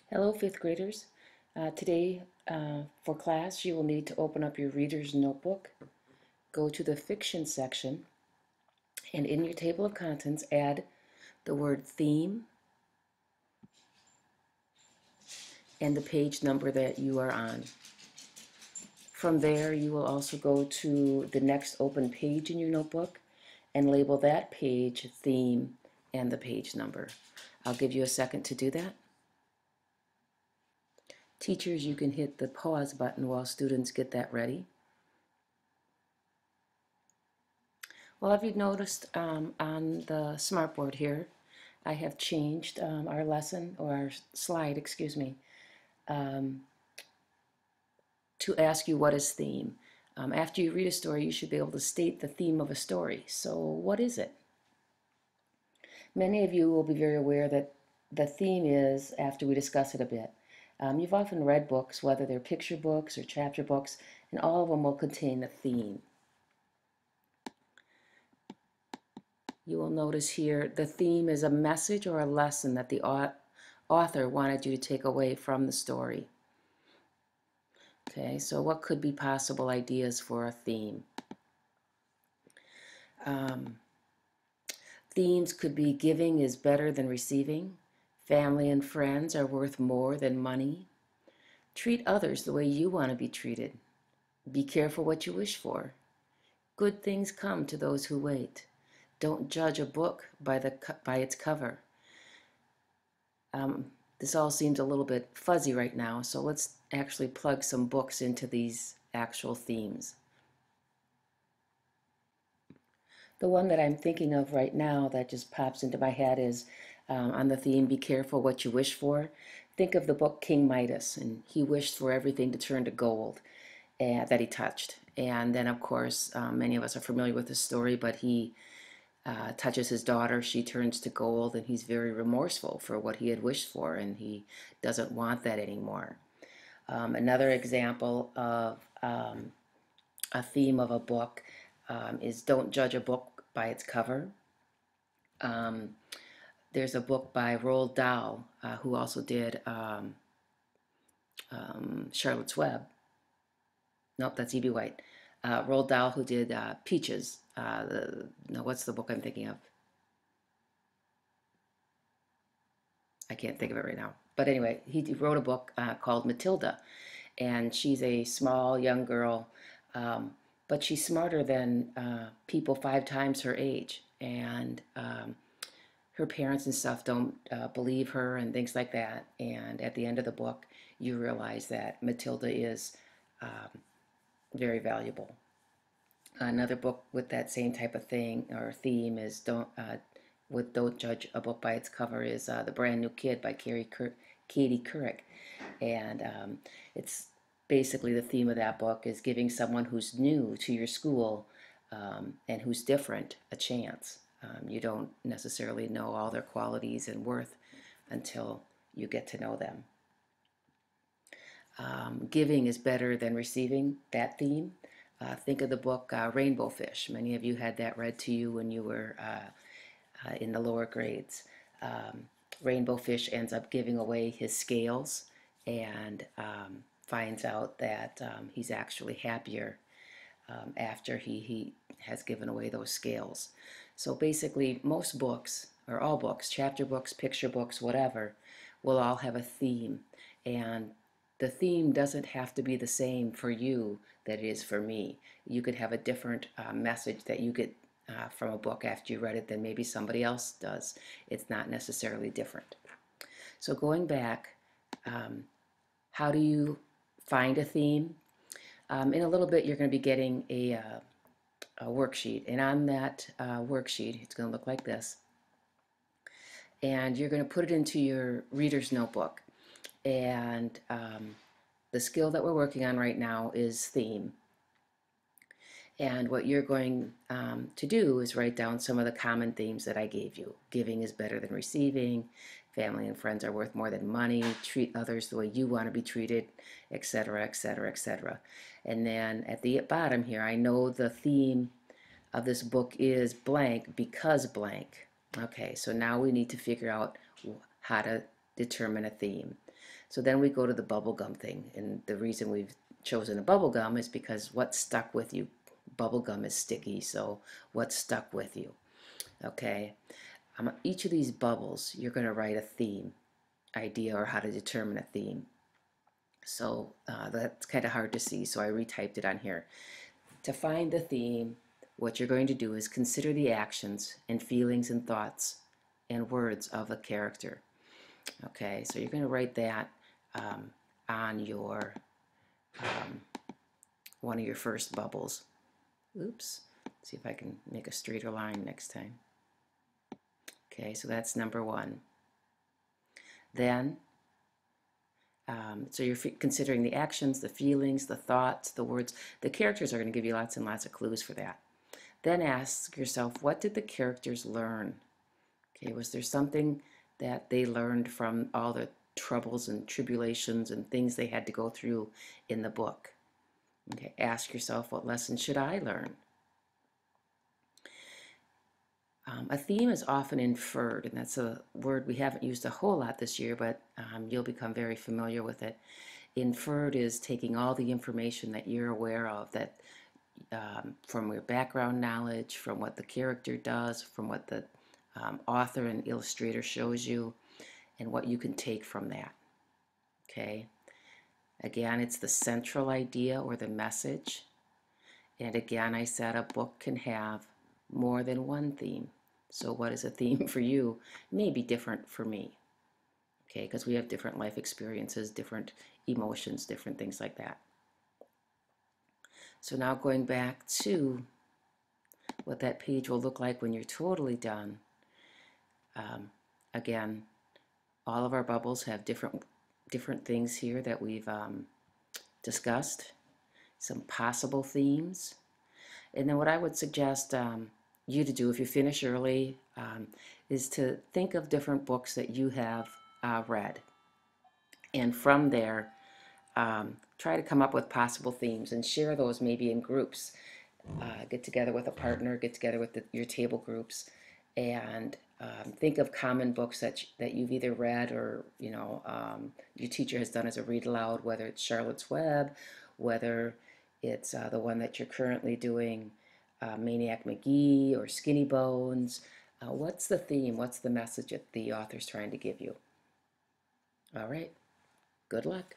Hello, fifth graders. Today, for class, you will need to open up your reader's notebook, go to the fiction section, and in your table of contents, add the word theme and the page number that you are on. From there, you will also go to the next open page in your notebook and label that page theme and the page number. I'll give you a second to do that. Teachers, you can hit the pause button while students get that ready. Well, have you noticed on the smartboard here, I have changed our lesson, or our slide, excuse me, um, to ask you what is theme. After you read a story, you should be able to state the theme of a story. So what is it? Many of you will be very aware that the theme is, after we discuss it a bit, you've often read books, whether they're picture books or chapter books, and all of them will contain a theme. You will notice here the theme is a message or a lesson that the author wanted you to take away from the story. Okay, so what could be possible ideas for a theme? Themes could be giving is better than receiving, family and friends are worth more than money, treat others the way you want to be treated, be careful what you wish for, good things come to those who wait, don't judge a book by its cover. This all seems a little bit fuzzy right now, so let's actually plug some books into these actual themes. The one that I'm thinking of right now that just pops into my head is on the theme, be careful what you wish for. Think of the book King Midas, and he wished for everything to turn to gold that he touched. And then, of course, many of us are familiar with the story, but he touches his daughter, she turns to gold, and he's very remorseful for what he had wished for, and he doesn't want that anymore. Another example of a theme of a book is don't judge a book by its cover. There's a book by Roald Dahl, who also did Charlotte's Web. Nope, that's E.B. White. Roald Dahl, who did Peaches. No, what's the book I'm thinking of? I can't think of it right now. But anyway, he wrote a book called Matilda, and she's a small young girl, but she's smarter than people 5 times her age, and her parents and stuff don't believe her and things like that. And at the end of the book, you realize that Matilda is very valuable. Another book with that same type of thing or theme is Don't Judge a Book by Its Cover is The Brand New Kid by Katie Couric. And it's basically the theme of that book is giving someone who's new to your school and who's different a chance. You don't necessarily know all their qualities and worth until you get to know them. Giving is better than receiving, that theme. Think of the book Rainbow Fish. Many of you had that read to you when you were in the lower grades. Rainbow Fish ends up giving away his scales and finds out that he's actually happier after he has given away those scales. So basically, most books, or all books, chapter books, picture books, whatever, will all have a theme. And the theme doesn't have to be the same for you that it is for me. You could have a different message that you get from a book after you read it than maybe somebody else does. It's not necessarily different. So going back, how do you find a theme? In a little bit, you're going to be getting a worksheet, and on that worksheet, it's going to look like this. And you're going to put it into your reader's notebook. And the skill that we're working on right now is theme. And what you're going to do is write down some of the common themes that I gave you. Giving is better than receiving, family and friends are worth more than money, treat others the way you want to be treated, etc., etc., etc. And then at the bottom here, I know the theme of this book is blank because blank. Okay, so now we need to figure out how to determine a theme. So then we go to the bubblegum thing, and the reason we've chosen a bubblegum is because what stuck with you. Bubblegum is sticky, so what stuck with you? Okay, each of these bubbles, you're going to write a theme idea or how to determine a theme. So that's kind of hard to see, so I retyped it on here. To find the theme, what you're going to do is consider the actions and feelings and thoughts and words of a character. Okay, so you're going to write that on your one of your first bubbles. Oops, see if I can make a straighter line next time. Okay, so that's number one. Then, so you're considering the actions, the feelings, the thoughts, the words. The characters are going to give you lots and lots of clues for that. Then ask yourself, what did the characters learn? Okay, was there something that they learned from all the troubles and tribulations and things they had to go through in the book? Okay, ask yourself, what lesson should I learn? A theme is often inferred, and that's a word we haven't used a whole lot this year, but you'll become very familiar with it. Inferred is taking all the information that you're aware of, that from your background knowledge, from what the character does, from what the author and illustrator shows you, and what you can take from that. Okay? Again, it's the central idea or the message. And again, I said a book can have more than one theme. So what is a theme for you may be different for me. Okay, because we have different life experiences, different emotions, different things like that. So now going back to what that page will look like when you're totally done. Again, all of our bubbles have different things here that we've discussed, some possible themes. And then what I would suggest you to do if you finish early is to think of different books that you have read. And from there, try to come up with possible themes and share those maybe in groups. Get together with a partner, get together with your table groups, and think of common books that you've either read or your teacher has done as a read aloud, whether it's Charlotte's Web, whether it's the one that you're currently doing, Maniac Magee or Skinny Bones. What's the theme? What's the message that the author's trying to give you? All right. Good luck.